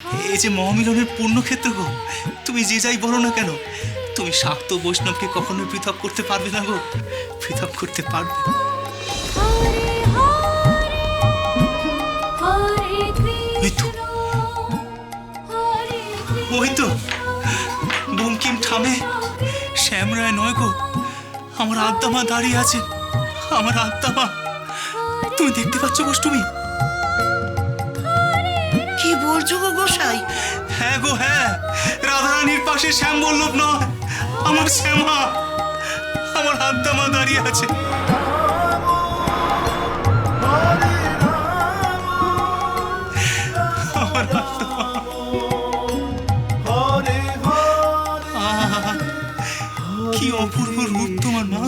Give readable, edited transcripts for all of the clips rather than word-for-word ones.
এই যে মহামিলনের পূর্ণক্ষেত্র গো, তুমি যে যাই বলো না কেন, তুমি শাক্ত বৈষ্ণবকে কখনো পৃথক করতে পারবে না গো, পৃথক করতে পারবে। ওই তো বঙ্কিম ঠামে শ্যামরায় নয় গো, আমার আদ্দামা দাঁড়িয়ে আছে, আমার আদ্দামা। তুমি দেখতে পাচ্ছ গোষ্ঠী? কি বলছো গো গোসাই? হ্যাঁ গো হ্যাঁ, রাধারানীর পাশে শ্যাম বল্লভ নয়, আমার শ্যামা, আমার আদ্দামা দাঁড়িয়ে আছে। আমার আদ্দামা। কি অপূর্ব রূপ তোমার মা,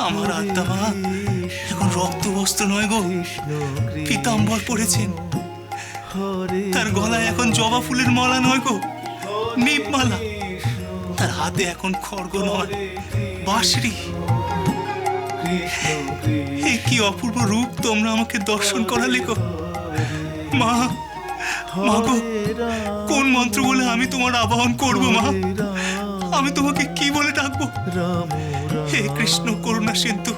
আমার আদ্দামা এখন রক্ত বস্ত্র নয় গো, পীতাম্বর পড়েছেন। তার গলায় এখন জবা ফুলের মালা নয় গো, নিপমালা। তার হাতে এখন খড়গ নয়, বাঁশরি। কি অপূর্ব রূপ তোমরা আমাকে দর্শন করালে গো মা। মা গো, কোন মন্ত্র বলে আমি তোমার আবাহন করবো মা? আমি তোমাকে কি বলে ডাকবো? হে কৃষ্ণ করুণা সিন্ধু,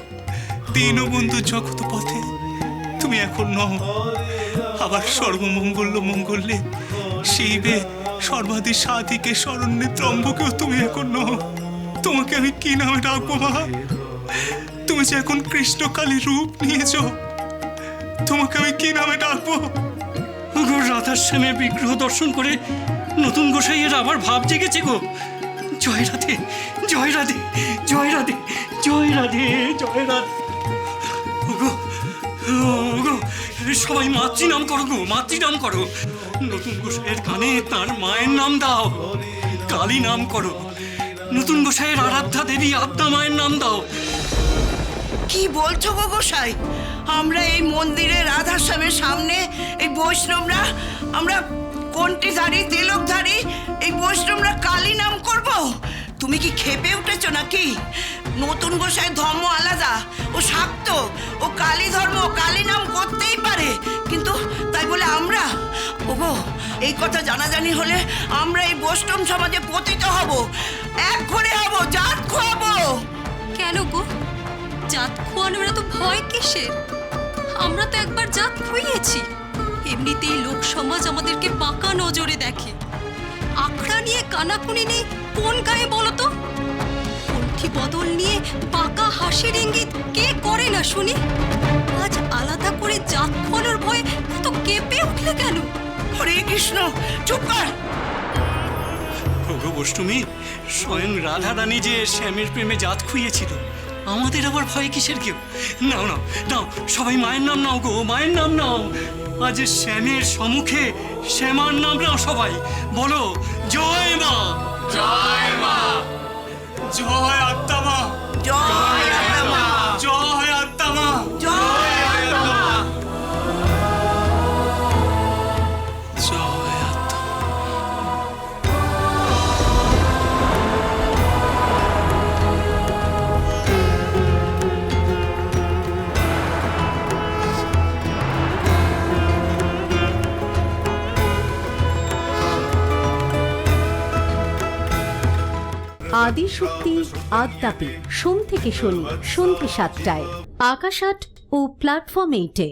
দীনবন্ধু জগৎ পথে তুমি এখন নও। আবার সর্বমঙ্গল্য মঙ্গলে শিবে সর্বাধি সাধিকে শরণ্যে ত্রম্বকেও তুমি এখন নও। তোমাকে আমি কি নামে ডাকবো মা? তুমি যে এখন কৃষ্ণকালী রূপ নিয়েছ, তোমাকে আমি কি নামে ডাকবো? রাধার শ্যামের বিগ্রহ দর্শন করে নতুন গোসাইয়ের আবার ভাব জেগেছে গো। জয় রাধে, জয় রাধে, জয় রাধে, জয় রাধে, জয় রাধে। ওগো ওগো, সবাই মাতৃনাম করো গো, মাতৃনাম করো। নতুন গোসাইয়ের কানে তার মায়ের নাম দাও, কালী নাম করো। নতুন গোসাইয়ের আরাধ্যা দেবী আদ্যা মায়ের নাম দাও। কি বলছো গো গোসাই? আমরা এই মন্দিরে রাধাশ্যামের সামনে এই বৈষ্ণবরা, আমরা কণ্ঠীধারী তিলকধারী এই বৈষ্ণবরা কালী নাম করব? তুমি কি খেপে উঠেছো নাকি? নতুন গোসাই ধর্ম আলাদা, ও শাক্ত, ও কালী ধর্ম, কালী নাম করতেই পারে, কিন্তু তাই বলে আমরা? ওগো, এই কথা জানাজানি হলে আমরা এই বৈষ্ণব সমাজে পতিত হব, এক ঘরে হব, জাত খোয়াবো। কেন গো, জাত খোয়ানোর এত ভয় কিসের? আমরা তো একবার জাত খুইয়েছি। এমনিতেই লোক সমাজ আমাদেরকে বাঁকা নজরে দেখে। আখড়া নিয়ে কানাকুনি নেই কোন গায়ে বলো তো? কণ্ঠী বদল নিয়ে বাঁকা হাসির ইঙ্গিত কে করে না শুনি? আজ আলাদা করে জাত খোয়ানোর ভয়ে এত কেঁপে উঠলে কেন? হরে কৃষ্ণ, চুপ কর। ওগো বৈষ্ণবী, স্বয়ং রাধা রানী যে শ্যামের প্রেমে জাত খুইয়েছিল, আমাদের আবার ভয় কিসের? কেউ নাও নাও নাও, সবাই মায়ের নাম নাও গো, মায়ের নাম নাও। আজ শ্যামের সম্মুখে শ্যামার নাম নাও সবাই, বলো জয় মা, জয় মা, জয় আত্মা, জয় আত্মা, জয় আত্মা, জয় আত্মা। জয় আত্মা। আদিশক্তি আদ্যাপি সোম থেকে শনি সন্ধ্যে ৭টায়, আকাশ ৮ ও প্ল্যাটফর্ম 8-এ।